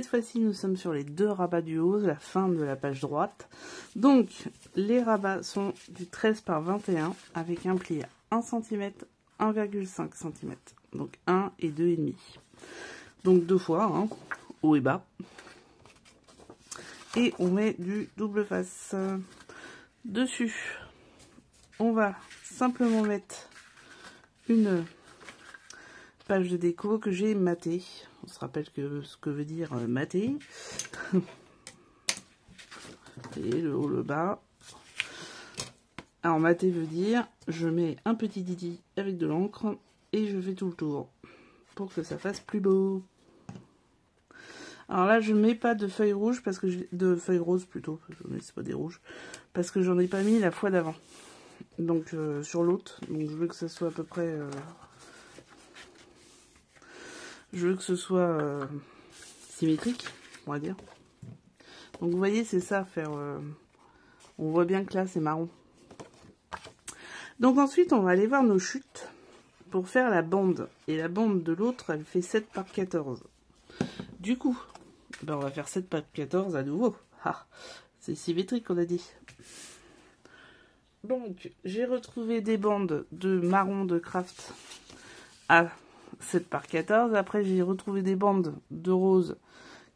cette fois-ci, nous sommes sur les 2 rabats du haut, la fin de la page droite. Donc, les rabats sont du 13 par 21 avec un pli à 1 cm, 1,5 cm. Donc 1 et 2,5. Donc 2 fois, hein, haut et bas. Et on met du double face. Dessus, on va simplement mettre une page de déco que j'ai matée. On se rappelle que ce que veut dire mater. Et le haut, le bas. Alors mater veut dire, je mets un petit didi avec de l'encre et je fais tout le tour pour que ça fasse plus beau. Alors là, je mets pas de feuilles rouges parce que de feuilles roses plutôt, mais c'est pas des rouges, parce que j'en ai pas mis la fois d'avant. Donc sur l'autre, donc je veux que ça soit à peu près, je veux que ce soit symétrique, on va dire. Donc vous voyez, c'est ça faire. On voit bien que là c'est marron. Donc ensuite, on va aller voir nos chutes pour faire la bande. Et la bande de l'autre, elle fait 7 par 14. Du coup, ben on va faire 7 par 14 à nouveau. Ah, c'est symétrique qu'on a dit. Donc, j'ai retrouvé des bandes de marron de craft à 7 par 14. Après, j'ai retrouvé des bandes de rose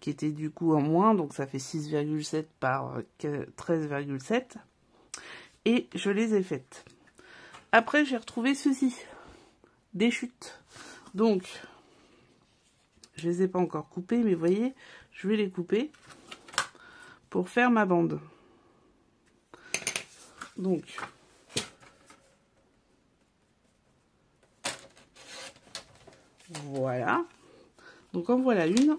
qui étaient du coup en moins. Donc, ça fait 6,7 par 13,7. Et je les ai faites. Après, j'ai retrouvé ceci. Des chutes. Donc, je les ai pas encore coupées, mais vous voyez, je vais les couper pour faire ma bande. Donc, voilà. Donc, en voilà une.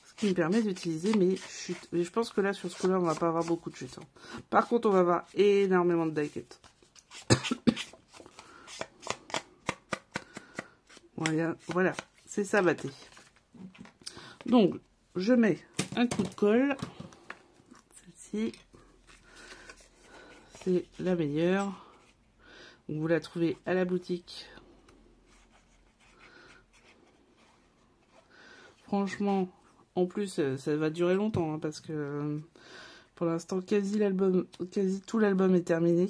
Ce qui me permet d'utiliser mes chutes. Mais je pense que là, sur ce coup-là, on va pas avoir beaucoup de chutes. Hein. Par contre, on va avoir énormément de die cut. Voilà. C'est ça, batté. Donc, je mets un coup de colle. Celle-ci, c'est la meilleure. Donc, vous la trouvez à la boutique. Franchement, en plus, ça va durer longtemps, hein, parce que pour l'instant, quasi tout l'album est terminé.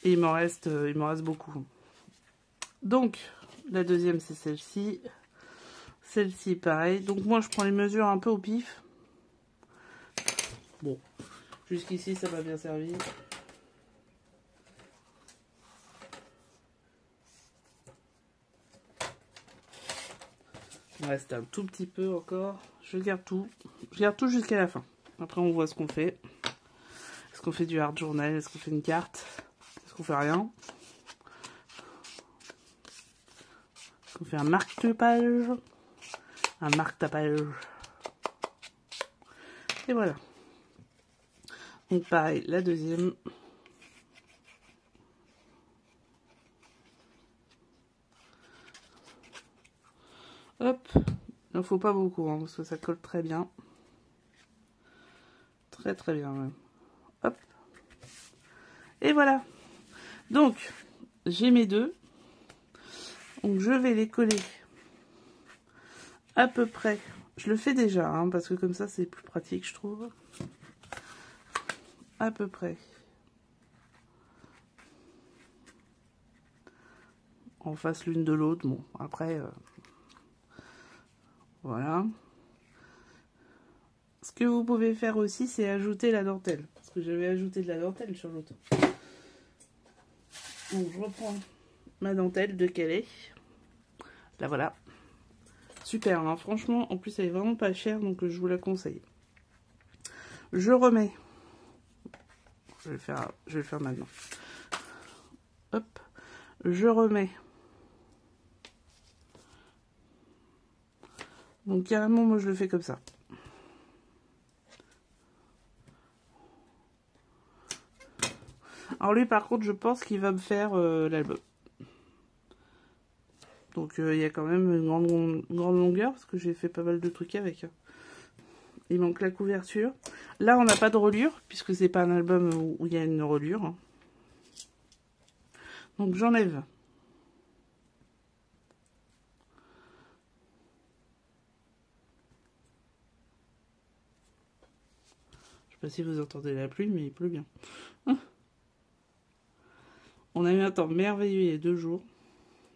Et il m'en reste beaucoup. Donc, la deuxième, c'est celle-ci. Celle-ci, pareil. Donc, moi, je prends les mesures un peu au pif. Bon, jusqu'ici, ça m'a bien servi. Il me reste un tout petit peu encore. Je garde tout. Je garde tout jusqu'à la fin. Après, on voit ce qu'on fait. Est-ce qu'on fait du hard journal? Est-ce qu'on fait une carte? Est-ce qu'on fait rien? Est-ce qu'on fait un marque-page? Un marque-tapage. Et voilà. Donc pareil, la deuxième. Hop. Il n'en faut pas beaucoup, hein, parce que ça colle très bien. Très très bien même. Hop. Et voilà. Donc, j'ai mes deux. Donc je vais les coller à peu près. Je le fais déjà, hein, parce que comme ça c'est plus pratique, je trouve. À peu près. En face l'une de l'autre. Bon, après, voilà. Ce que vous pouvez faire aussi, c'est ajouter la dentelle. Parce que j'avais ajouté de la dentelle sur l'autre. Donc je reprends ma dentelle de Calais. La voilà. Super, hein, franchement, en plus elle est vraiment pas chère, donc je vous la conseille. Je remets. Je vais le faire maintenant. Hop. Je remets. Donc carrément, moi je le fais comme ça. Alors lui par contre, je pense qu'il va me faire l'album. Donc il y a quand même une grande longueur, parce que j'ai fait pas mal de trucs avec. Il manque la couverture. Là, on n'a pas de reliure, puisque c'est pas un album où il y a une reliure. Hein. Donc j'enlève. pas si vous entendez la pluie, mais il pleut bien. On a eu un temps merveilleux il y a 2 jours.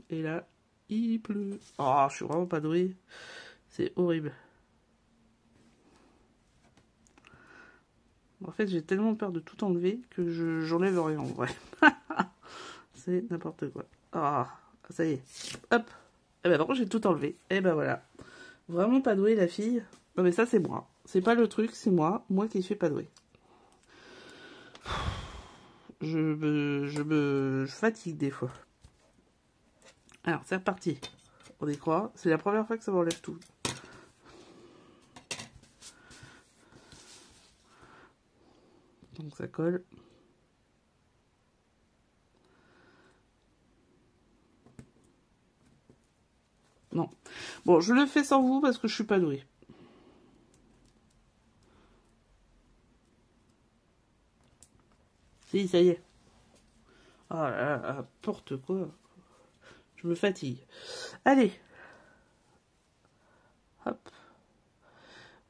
Et là, il pleut. Oh, je suis vraiment pas douée. C'est horrible. En fait, j'ai tellement peur de tout enlever que j'enlève rien en vrai. C'est n'importe quoi. Ah, ça y est. Hop. Et ben, par contre, j'ai tout enlevé. Et ben voilà. Vraiment pas douée, la fille. Non, mais ça, c'est moi. C'est pas le truc, c'est moi. Moi qui suis pas douée. Je me fatigue des fois. Alors, c'est reparti. On y croit. C'est la première fois que ça m'enlève tout. Donc, ça colle. Non. Bon, je le fais sans vous parce que je suis pas douée. Si, ça y est. Oh là là, n'importe quoi. Je me fatigue. Allez. Hop.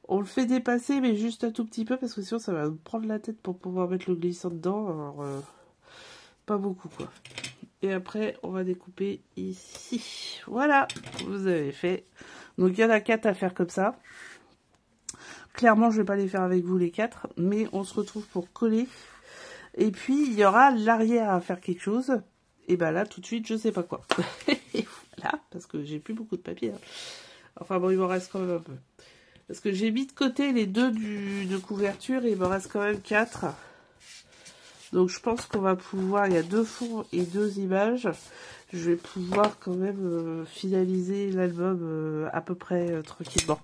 On le fait dépasser, mais juste un tout petit peu, parce que sinon ça va me prendre la tête pour pouvoir mettre le glissant dedans. Alors, pas beaucoup, quoi. Et après, on va découper ici. Voilà, vous avez fait. Donc, il y en a 4 à faire comme ça. Clairement, je vais pas les faire avec vous les 4, mais on se retrouve pour coller. Et puis, il y aura l'arrière à faire quelque chose. Et ben là, tout de suite, je sais pas quoi. Et voilà, parce que j'ai plus beaucoup de papier. Hein. Enfin bon, il m'en reste quand même un peu. Parce que j'ai mis de côté les 2 de couverture et il me reste quand même 4. Donc je pense qu'on va pouvoir, il y a 2 fonds et 2 images. Je vais pouvoir quand même finaliser l'album à peu près tranquillement.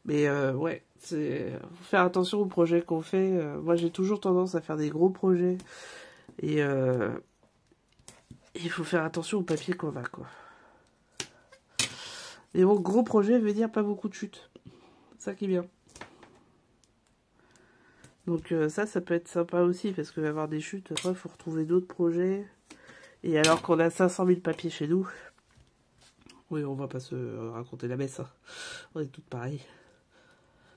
Mais ouais, c'est faut faire attention aux projets qu'on fait. Moi j'ai toujours tendance à faire des gros projets. Et il faut faire attention au papier qu'on a, quoi. Et bon, gros projet veut dire pas beaucoup de chutes. C'est ça qui est bien. Donc ça peut être sympa aussi, parce qu'il va y avoir des chutes, après il faut retrouver d'autres projets. Et alors qu'on a 500 000 papiers chez nous, oui, on va pas se raconter la messe, hein. On est toutes pareilles.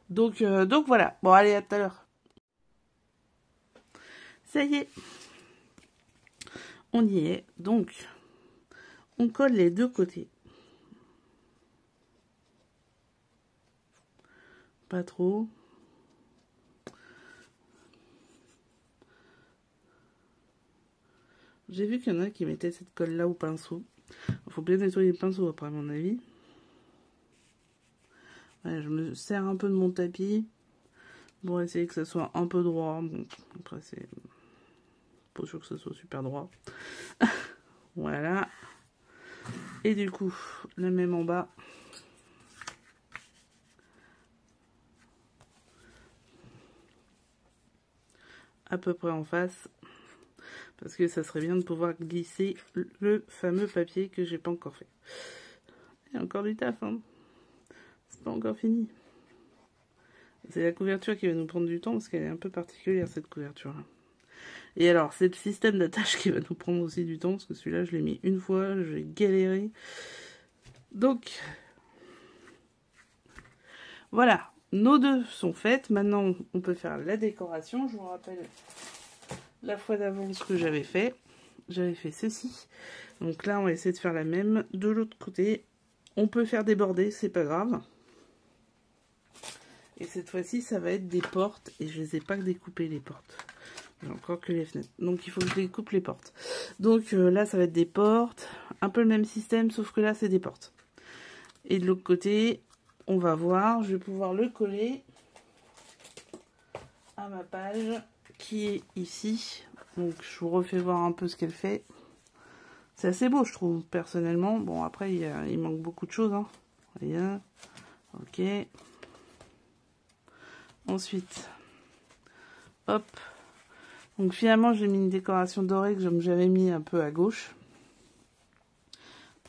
Donc voilà, bon allez, à tout à l'heure. Ça y est, on y est, donc on colle les 2 côtés. Pas trop. J'ai vu qu'il y en a qui mettaient cette colle là au pinceau. Il faut bien nettoyer le pinceau après, à mon avis. Ouais, je me sers un peu de mon tapis pour essayer que ça soit un peu droit. Bon, après, c'est pas sûr que ça soit super droit. Voilà. Et du coup, la même en bas. À peu près en face. Parce que ça serait bien de pouvoir glisser le fameux papier que j'ai pas encore fait. Il y a encore du taf, hein. C'est pas encore fini. C'est la couverture qui va nous prendre du temps parce qu'elle est un peu particulière, cette couverture-là. Et alors, c'est le système d'attache qui va nous prendre aussi du temps parce que celui-là, je l'ai mis une fois, j'ai galéré. Donc, voilà, nos 2 sont faites. Maintenant, on peut faire la décoration. Je vous rappelle la fois d'avant ce que j'avais fait. J'avais fait ceci. Donc là, on va essayer de faire la même de l'autre côté. On peut faire déborder, c'est pas grave. Et cette fois-ci, ça va être des portes. Et je les ai pas découpées, les portes. J'ai encore que les fenêtres. Donc, il faut que je découpe les portes. Donc là, ça va être des portes. Un peu le même système, sauf que là, c'est des portes. Et de l'autre côté, on va voir. Je vais pouvoir le coller à ma page qui est ici. Donc, je vous refais voir un peu ce qu'elle fait. C'est assez beau, je trouve, personnellement. Bon, après, il manque beaucoup de choses. Hein. Voyez. Ok. Ensuite, hop. Donc, finalement, j'ai mis une décoration dorée que j'avais mis un peu à gauche.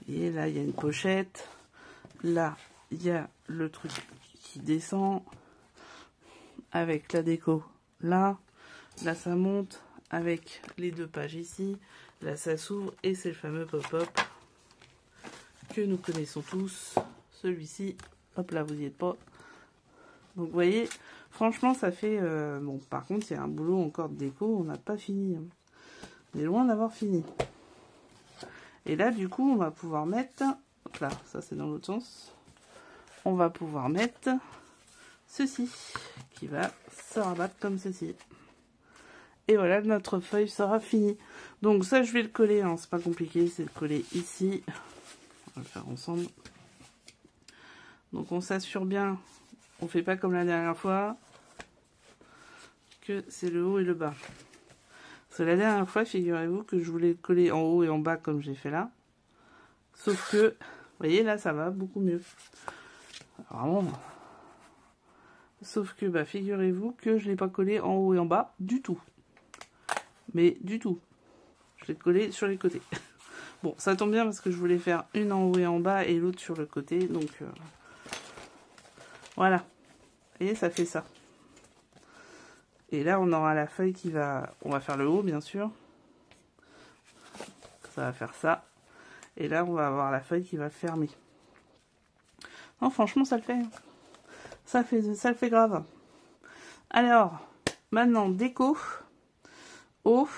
Et là, il y a une pochette. Là, il y a le truc qui descend avec la déco. Là, ça monte avec les 2 pages ici. Là, ça s'ouvre et c'est le fameux pop-up que nous connaissons tous. Celui-ci, hop là, vous n'y êtes pas. Donc, vous voyez, franchement, ça fait... bon, par contre, il y a un boulot encore de déco, on n'a pas fini. Hein. On est loin d'avoir fini. Et là, du coup, on va pouvoir mettre... Hop là, ça c'est dans l'autre sens. On va pouvoir mettre ceci, qui va se rabattre comme ceci. Et voilà, notre feuille sera finie. Donc ça, je vais le coller, hein, c'est pas compliqué, c'est de coller ici. On va le faire ensemble. Donc on s'assure bien, on fait pas comme la dernière fois, que c'est le haut et le bas. Parce que la dernière fois, figurez-vous que je voulais le coller en haut et en bas comme j'ai fait là. Sauf que, vous voyez, là, ça va beaucoup mieux. Vraiment. Sauf que, bah, figurez-vous que je l'ai pas collé en haut et en bas du tout. Mais du tout. Je l'ai collé sur les côtés. Bon, ça tombe bien parce que je voulais faire une en haut et en bas et l'autre sur le côté. Donc, voilà. Vous voyez, ça fait ça. Et là, on aura la feuille qui va... On va faire le haut, bien sûr. Ça va faire ça. Et là, on va avoir la feuille qui va fermer. Non, franchement, ça le fait. Ça le fait grave. Alors, maintenant, déco. Haut.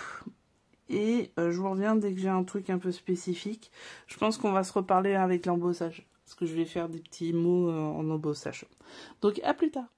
Et je vous reviens dès que j'ai un truc un peu spécifique. Je pense qu'on va se reparler avec l'embossage. Parce que je vais faire des petits mots en embossage. Donc, à plus tard.